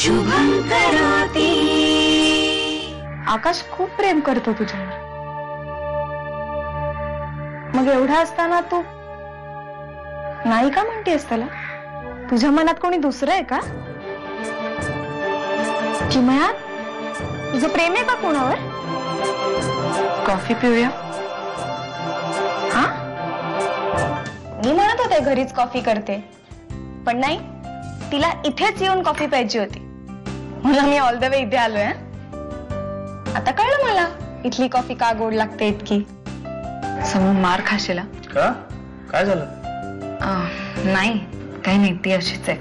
शुभं करोति। आकाश खूप प्रेम करतो तुझ्यावर, मग एवढा असताना तू नाही का म्हणतेस त्याला? तुझ्या मनात कोणी दुसरं आहे का? चिमया, तुझं प्रेम आहे का कोणावर? कॉफी पिऊया? हा, मी म्हणत होते घरीच कॉफी करते, पण नाही, तिला इथेच येऊन कॉफी प्यायची होती म्हणून मी ऑल द वे इथे आलोय। आता कळलं मला इथली कॉफी का गोड लागते इतकी। समोर मार खाशील का? काय झालं? नाही, काही नाही, ती अशीच आहे।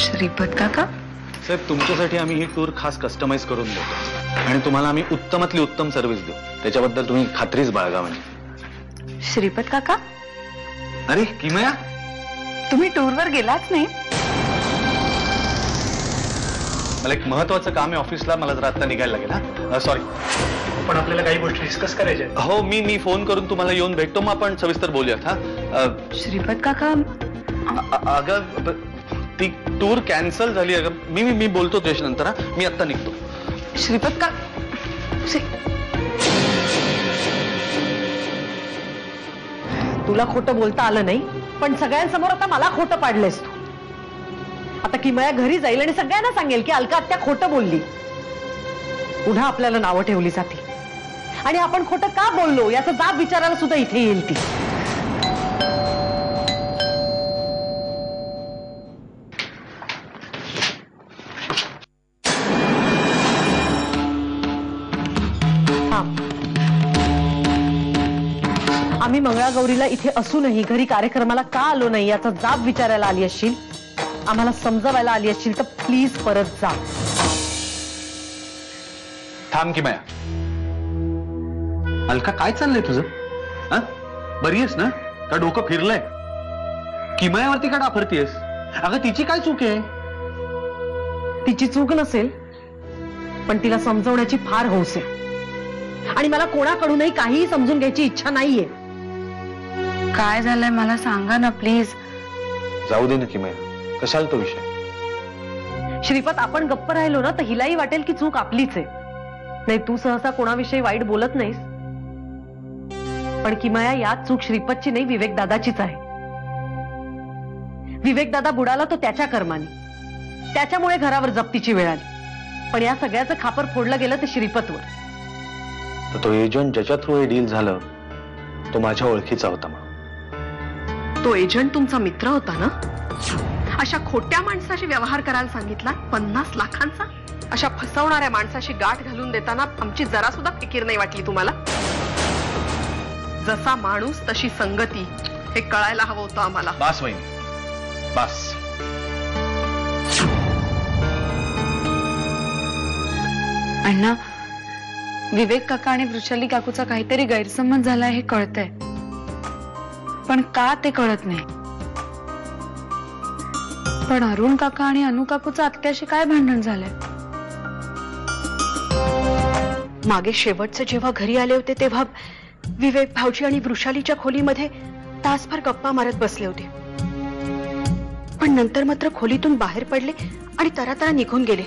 श्रीपत काका साहेब, तुमच्यासाठी आम्ही ही टूर खास कस्टमाइज करून देतो आणि तुम्हाला आम्ही उत्तमातली उत्तम सर्व्हिस देऊ, त्याच्याबद्दल तुम्ही खात्रीच बाळगा। म्हणजे श्रीपत काका, अरे किमया, तुम्ही टूरवर गेलाच नाही? मला एक महत्वाचं काम आहे ऑफिसला, मला जरा आता निघायला लागेल। हा, सॉरी, पण आपल्याला काही गोष्टी डिस्कस करायच्या। हो, मी फोन करून तुम्हाला येऊन भेटतो, मग आपण सविस्तर बोलूयात। हा, श्रीपत काका, अगं ती टूर कॅन्सल झाली। अगं मी बोलतो तुझ्याशी नंतर। हा, मी आता निघतो। श्रीपत का तुला खोटं बोलता आलं नाही, पण सगळ्यांसमोर आता मला खोटं पाडलेस तू। आता किमया घरी जाईल आणि सगळ्यांना सांगेल की अलका आत्या खोटं बोलली। पुन्हा आपल्याला नावं ठेवली जातील आणि आपण खोटं का बोललो याचा जाब विचारायला सुद्धा इथे येईल ती। आम्ही मंगळागौरीला इथे असूनही घरी कार्यक्रमाला का आलो नाही याचा जाब विचारायला आली असशील, आम्हाला समजावायला आली असशील तर प्लीज परत जा। थांब किमया, अलका काय चाललंय तुझं? हा, बरी आहेस ना? का डोकं फिरलंय? किमयावरती का डाफरतीयस? अगं तिची काय चूक आहे? तिची चूक नसेल, पण तिला समजवण्याची फार हौस आहे आणि मला कोणाकडूनही काहीही समजून घ्यायची इच्छा नाहीये। काय झालंय मला सांगा ना प्लीज। जाऊ दे ना किमया, कशाला तो विषय? श्रीपत, आपण गप्प राहिलो ना तर हिलाही वाटेल की चूक आपलीच आहे। नाही, तू सहसा कोणाविषयी वाईट बोलत नाहीस, पण किमया यात चूक श्रीपतची नाही, विवेक दादाचीच आहे। विवेक दादा बुडाला तो त्याच्या कर्माने, त्याच्यामुळे घरावर जप्तीची वेळ आली, पण या सगळ्याचं खापर फोडलं गेलं ते श्रीपतवर। तर तो एजंट ज्याच्या थ्रू हे डील झालं तो माझ्या ओळखीचा होता म्हणून। तो एजंट तुमचा मित्र होता ना? अशा खोट्या माणसाशी व्यवहार करायला सांगितला 50 लाखांचा? अशा फसवणाऱ्या माणसाशी गाठ घालून देताना आमची जरा सुद्धा फिकीर नाही वाटली तुम्हाला? जसा माणूस तशी संगती, हे कळायला हवं होतं आम्हाला। बस वहिनी, बस। अण्णा, विवेक काका आणि वृषाली काकूचा काहीतरी गैरसमज झालाय हे कळतंय, पण का ते कळत नाही। पण अरुण काका आणि अनु काकूचं आत्याशी काय भांडण झालंय? मागे शेवटचं जेव्हा घरी आले होते तेव्हा विवेक भाऊजी आणि वृषालीच्या खोलीमध्ये तासभर गप्पा मारत बसले होते, पण नंतर मात्र खोलीतून बाहेर पडले आणि तरातरा निघून गेले।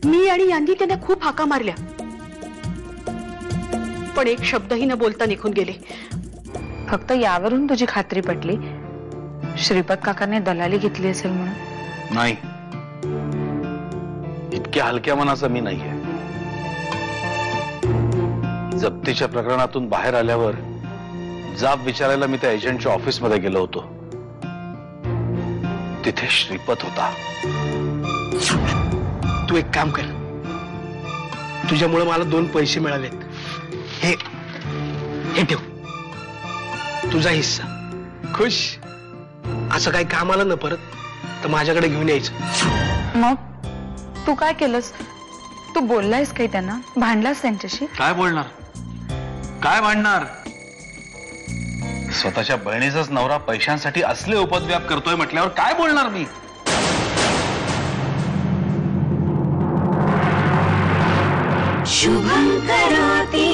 मी आणि यांनी त्यांना खूप हाका मारल्या, पण एक शब्दही न बोलता निघून गेले। फक्त यावरून तुझी खात्री पटली श्रीपत काकाने दलाली घेतली असेल म्हणून? नाही, इतक्या हलक्या मनाचा मी नाहीये। जप्तीच्या प्रकरणातून बाहेर आल्यावर जाब विचारायला मी त्या एजंटच्या ऑफिसमध्ये गेलो होतो, तिथे श्रीपत होता। तू एक काम कर, तुझ्यामुळे मला 2 पैसे मिळालेत, हे ठेव, तुझा हिस्सा। खुश? असं काही काम आलं ना परत तर माझ्याकडे घेऊन यायचं। मग तू काय केलंस? तू बोललायस काही त्यांना? भांडलास त्यांच्याशी? काय बोलणार, काय भांडणार? स्वतःच्या बहिणीचाच नवरा पैशांसाठी असले उपद्व्याप करतोय म्हटल्यावर काय बोलणार मी? शुभं करोति।